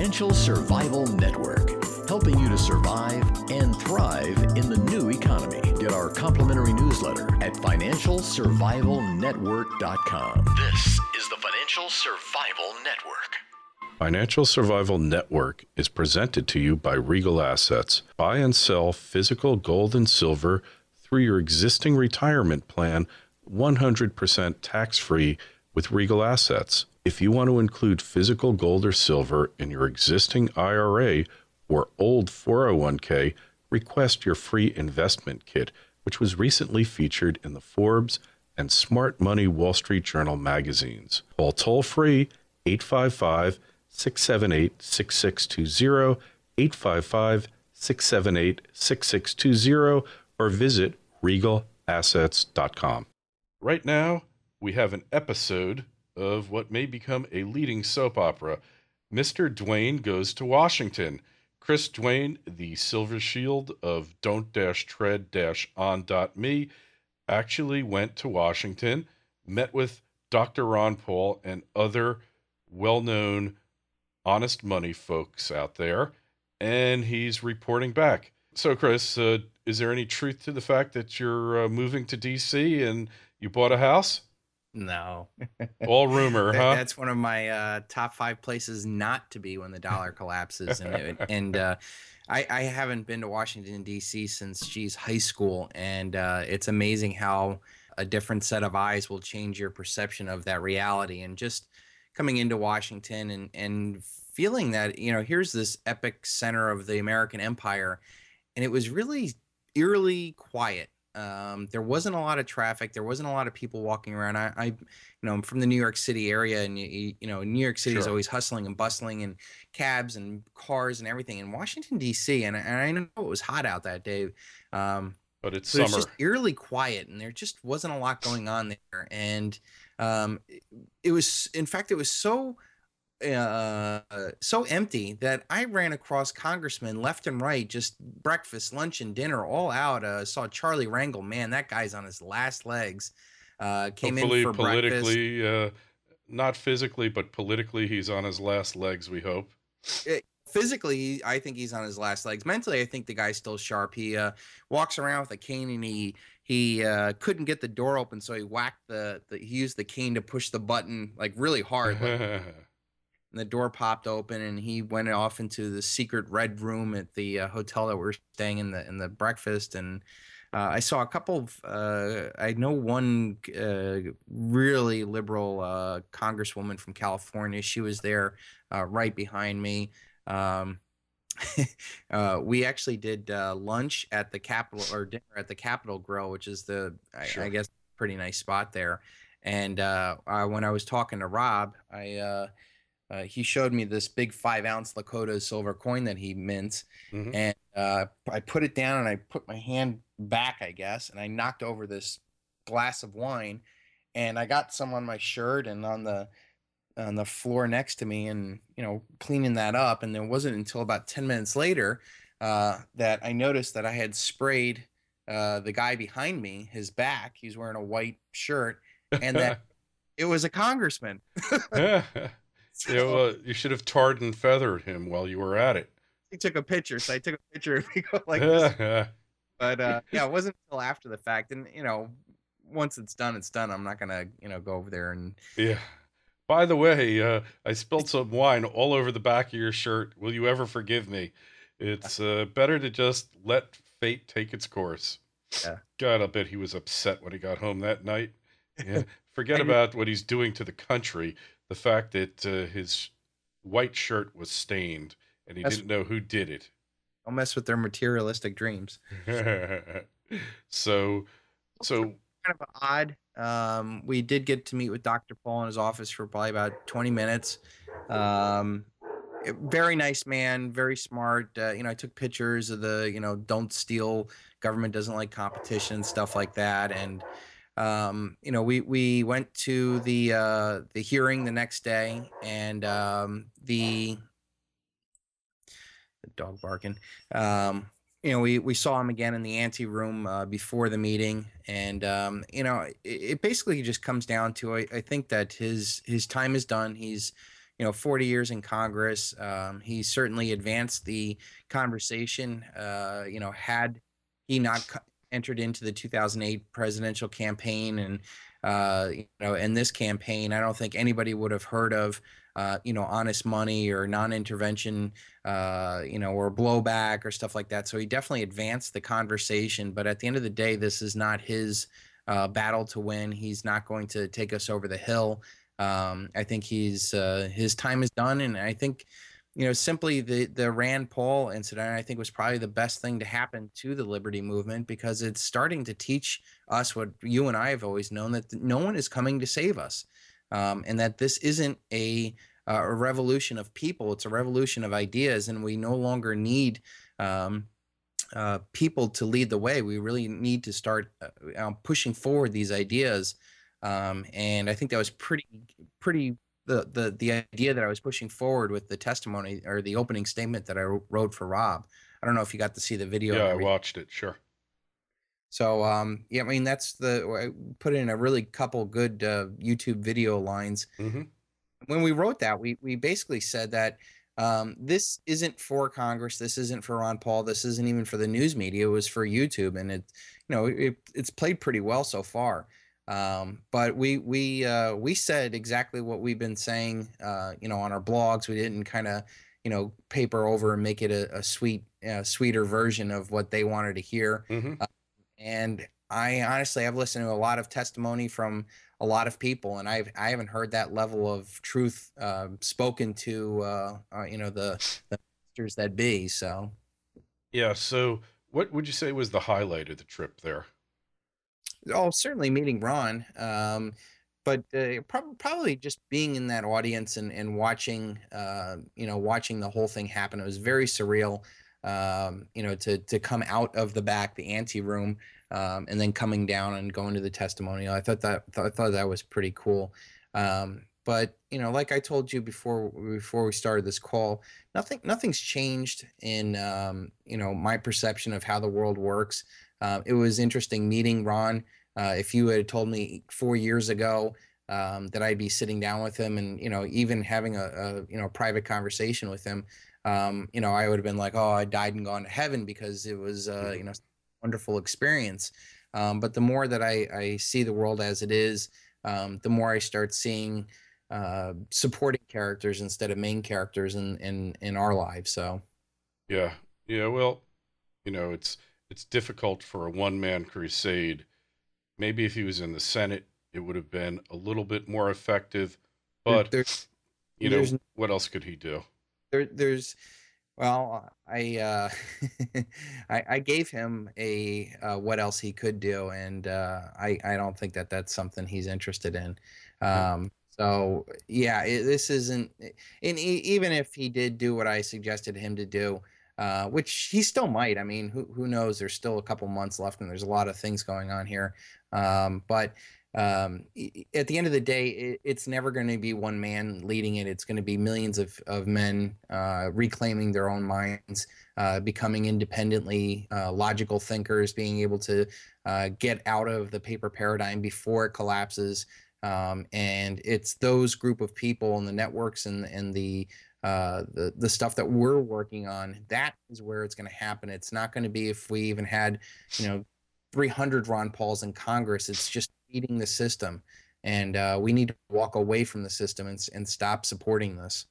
Financial Survival Network, helping you to survive and thrive in the new economy. Get our complimentary newsletter at financialsurvivalnetwork.com. This is the Financial Survival Network. Financial Survival Network is presented to you by Regal Assets. Buy and sell physical gold and silver through your existing retirement plan, 100% tax-free with Regal Assets. If you want to include physical gold or silver in your existing IRA or old 401k, request your free investment kit, which was recently featured in the Forbes and Smart Money Wall Street Journal magazines. Call toll-free 855-678-6620, 855-678-6620, or visit regalassets.com. Right now, we have an episode of what may become a leading soap opera. Mr. Duane Goes to Washington. Chris Duane, the SilverShield of Don't-Tread-On.me, actually went to Washington, met with Dr. Ron Paul and other well-known honest money folks out there, and he's reporting back. So, Chris, is there any truth to the fact that you're moving to D.C. and you bought a house? No. All rumor, huh? That's one of my top 5 places not to be when the dollar collapses. And I haven't been to Washington, D.C. since, high school. And it's amazing how a different set of eyes will change your perception of that reality. And just coming into Washington and feeling that, here's this epic center of the American empire. And it was really eerily quiet. There wasn't a lot of traffic. There wasn't a lot of people walking around. I'm from the New York City area, and New York City is always hustling and bustling, and cabs and cars and everything. In Washington D.C., and I know it was hot out that day, but it's summer. It's just eerily quiet, and there just wasn't a lot going on there. And it was so empty that I ran across congressmen left and right, just breakfast, lunch, and dinner, all out. Saw Charlie Rangel. Man, that guy's on his last legs. Came Hopefully, in for politically, breakfast. Not physically, but politically, he's on his last legs, we hope. Physically, I think he's on his last legs. Mentally, I think the guy's still sharp. He walks around with a cane, and he couldn't get the door open, so he whacked he used the cane to push the button like really hard. And the door popped open, and he went off into the secret red room at the hotel that we're staying in the breakfast. And I saw a couple of I know one really liberal congresswoman from California. She was there right behind me. We actually did lunch at the Capitol, or dinner at the Capitol Grill, which is I guess pretty nice spot there. And when I was talking to Rob, he showed me this big 5-ounce Lakota silver coin that he mints. Mm-hmm. And I put it down, and I put my hand back, I guess, and I knocked over this glass of wine, and I got some on my shirt and on the floor next to me, and cleaning that up. And it wasn't until about 10 minutes later that I noticed that I had sprayed the guy behind me, his back. He's wearing a white shirt, and that it was a congressman. So, you should have tarred and feathered him while you were at it. He took a picture, so I took a picture of me like this. But it wasn't until after the fact. And once it's done, it's done. I'm not gonna go over there and By the way, I spilled some wine all over the back of your shirt. Will you ever forgive me? It's better to just let fate take its course. Yeah. God, I bet he was upset when he got home that night. Yeah. Forget about what he's doing to the country. The fact that his white shirt was stained and he didn't know who did it. Don't mess with their materialistic dreams. So kind of odd. We did get to meet with Dr. Paul in his office for probably about 20 minutes. Very nice man, very smart. I took pictures of the, don't steal, government doesn't like competition, stuff like that. And we went to the hearing the next day, and the dog barking. We saw him again in the ante room before the meeting, and it basically just comes down to I think that his time is done. He's 40 years in Congress. He certainly advanced the conversation. Had he not entered into the 2008 presidential campaign and in this campaign, I don't think anybody would have heard of honest money or non-intervention, or blowback or stuff like that. So he definitely advanced the conversation. But at the end of the day, this is not his battle to win. He's not going to take us over the hill. I think his time is done, and I think simply the Rand Paul incident, I think, was probably the best thing to happen to the liberty movement, because it's starting to teach us what you and I have always known, that no one is coming to save us, and that this isn't a revolution of people; it's a revolution of ideas, and we no longer need people to lead the way. We really need to start pushing forward these ideas, and I think that was pretty the idea that I was pushing forward with the testimony or the opening statement that I wrote for Rob. I don't know if you got to see the video. Yeah, I watched it. Sure. So, yeah, I mean, I put in a really couple good YouTube video lines. Mm-hmm. When we wrote that, we basically said that this isn't for Congress. This isn't for Ron Paul. This isn't even for the news media. It was for YouTube, and it's played pretty well so far. But we said exactly what we've been saying, on our blogs. We didn't kind of, paper over and make it a sweeter version of what they wanted to hear. Mm-hmm. And I've listened to a lot of testimony from a lot of people, and I haven't heard that level of truth spoken to, the masters that be. So, yeah. So, what would you say was the highlight of the trip there? Oh, certainly meeting Ron, but probably just being in that audience and watching, watching the whole thing happen. It was very surreal, to come out of the back, the ante room, and then coming down and going to the testimonial. I thought that was pretty cool. But like I told you before we started this call, nothing's changed in my perception of how the world works. It was interesting meeting Ron. If you had told me 4 years ago that I'd be sitting down with him and even having a private conversation with him, I would have been like, oh, I died and gone to heaven, because it was wonderful experience. But the more that I see the world as it is, the more I start seeing supporting characters instead of main characters in our lives. So yeah. Well, it's difficult for a one-man crusade. Maybe if he was in the Senate, it would have been a little bit more effective. But what else could he do? Well, I I gave him a what else he could do, and I don't think that that's something he's interested in. So yeah, this isn't. And even if he did do what I suggested him to do, which he still might. I mean, who knows? There's still a couple months left, and there's a lot of things going on here. But at the end of the day, it's never going to be one man leading it. It's going to be millions of men reclaiming their own minds, becoming independently logical thinkers, being able to get out of the paper paradigm before it collapses. And it's those group of people and the networks and the stuff that we're working on, that is where it's going to happen. It's not going to be if we even had 300 Ron Pauls in Congress. It's just feeding the system, and we need to walk away from the system and stop supporting this.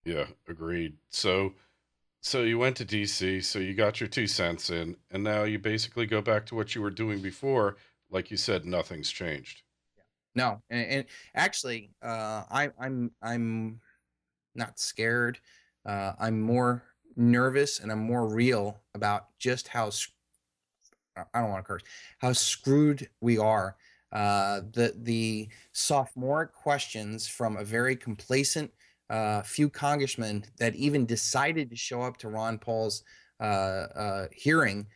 Yeah, agreed. So you went to DC, so you got your 2 cents in, and now you basically go back to what you were doing before. Like you said, nothing's changed. No, and actually, I'm not scared. I'm more nervous, and I'm more real about just how, I don't want to curse, how screwed we are. The sophomoric questions from a very complacent few congressmen that even decided to show up to Ron Paul's hearing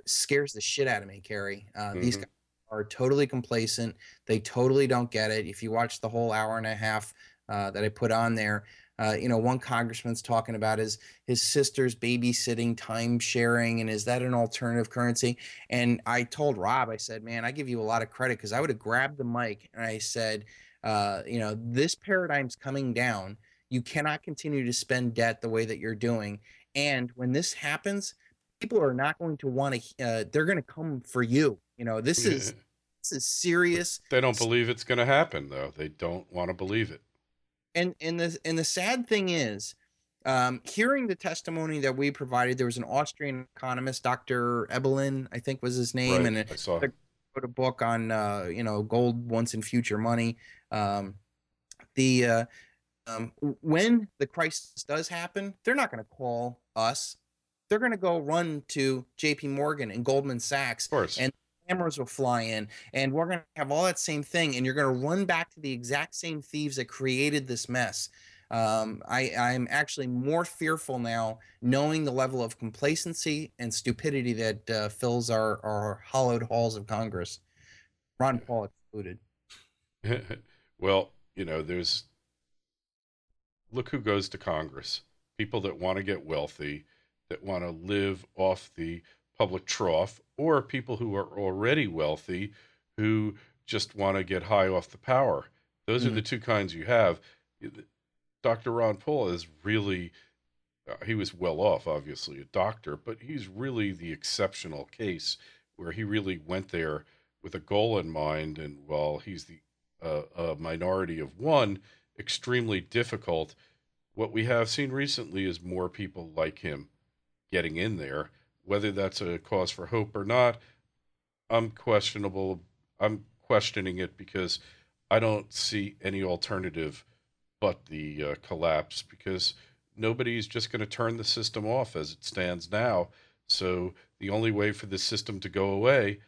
scares the shit out of me, Kerry. These guys are totally complacent. They totally don't get it. If you watch the whole hour and a half that I put on there, one congressman's talking about his sister's babysitting, time sharing, and is that an alternative currency? And I told Rob, I said, man, I give you a lot of credit, because I would have grabbed the mic and I said, This paradigm's coming down. You cannot continue to spend debt the way that you're doing. And when this happens, people are not going to want to, they're going to come for you. This is serious. They don't believe it's going to happen, though. They don't want to believe it. And the sad thing is, hearing the testimony that we provided, there was an Austrian economist, Dr. Ebelin, I think was his name, Right, and I saw. wrote a book on gold once and future money. When the crisis does happen, they're not going to call us. They're going to go run to J.P. Morgan and Goldman Sachs, Of course. and cameras will fly in, and we're going to have all that same thing, and you're going to run back to the exact same thieves that created this mess. I'm actually more fearful now, knowing the level of complacency and stupidity that fills our hollowed halls of Congress, Ron Paul excluded. Well, look who goes to Congress. People that want to get wealthy, that want to live off the public trough, or people who are already wealthy who just want to get high off the power. Those are the two kinds you have. Dr. Ron Paul is really, he was well off, obviously, a doctor, but he's really the exceptional case where he really went there with a goal in mind. And while he's the a minority of one, extremely difficult, what we have seen recently is more people like him getting in there. Whether that's a cause for hope or not, I'm questioning it, because I don't see any alternative but the collapse, because nobody's just going to turn the system off as it stands now. So the only way for this system to go away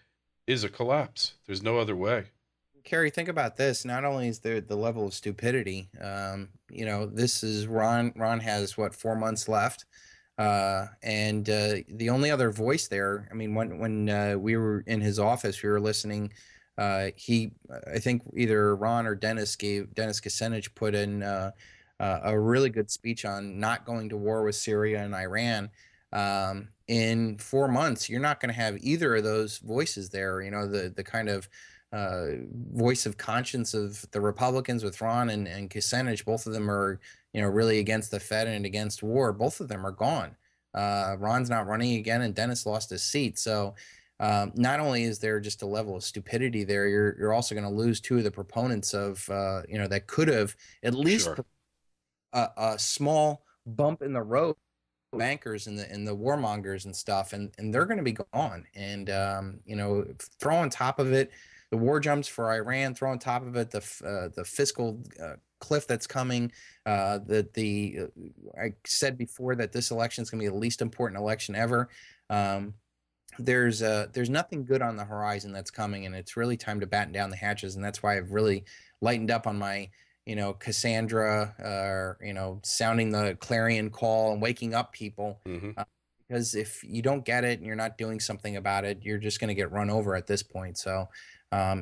is a collapse. There's no other way. Kerry, think about this. Not only is there the level of stupidity, this is Ron. Ron has what, 4 months left, and the only other voice there. I mean, when we were in his office, we were listening. I think either Ron or Dennis Kucinich put in a really good speech on not going to war with Syria and Iran. In 4 months, you're not going to have either of those voices there. The kind of voice of conscience of the Republicans with Ron and Kucinich. Both of them are, really against the Fed and against war. Both of them are gone. Ron's not running again, and Dennis lost his seat. So not only is there just a level of stupidity there, you're also going to lose two of the proponents of, that could have at least Sure. a small bump in the road, bankers and the warmongers and stuff, and they're going to be gone. And throw on top of it the war jumps for Iran, throw on top of it the fiscal cliff that's coming. I said before that this election is going to be the least important election ever. There's nothing good on the horizon that's coming, and it's really time to batten down the hatches. And that's why I've really lightened up on my Cassandra, sounding the clarion call and waking up people. Because if you don't get it and you're not doing something about it, you're just going to get run over at this point. So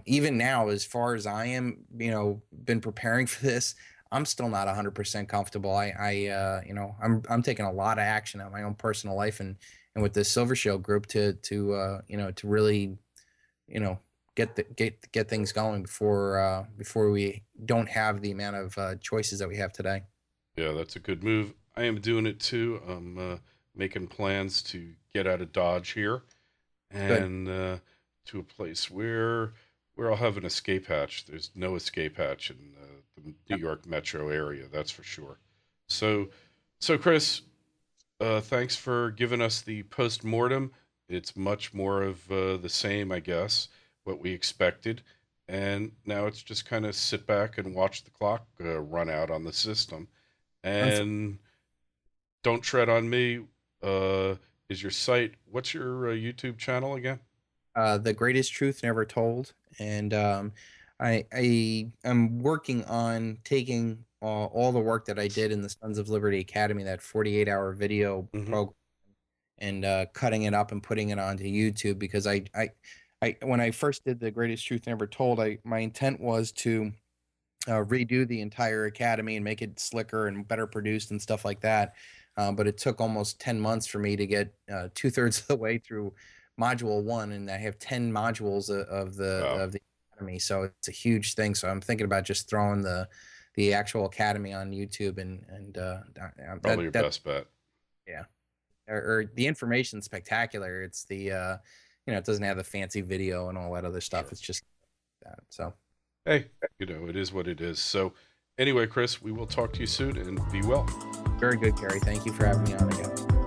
even now, as far as I am, been preparing for this, I'm still not 100% comfortable. I'm taking a lot of action on my own personal life and with the SilverShield group to really, get things going before we don't have the amount of choices that we have today. Yeah, that's a good move. I am doing it too. I'm making plans to get out of Dodge here and to a place where I'll have an escape hatch. There's no escape hatch in the New York metro area, that's for sure. So Chris, thanks for giving us the post-mortem. It's much more of the same, I guess, what we expected. And now it's just kind of sit back and watch the clock run out on the system. And don't tread on me. Is your site, what's your YouTube channel again? The Greatest Truth Never Told. And I am working on taking all the work that I did in the Sons of Liberty Academy, that 48-hour video program, and cutting it up and putting it onto YouTube, because I when I first did The Greatest Truth Never Told, my intent was to redo the entire academy and make it slicker and better produced and stuff like that. But it took almost 10 months for me to get 2/3 of the way through module 1, and I have 10 modules of the academy, so it's a huge thing. So I'm thinking about just throwing the actual academy on YouTube, and Probably your best bet. Yeah, or the information's spectacular. It's the it doesn't have the fancy video and all that other stuff. Sure. It's just that. So hey, it is what it is. So anyway, Chris, we will talk to you soon, and be well. Very good, Gary. Thank you for having me on again.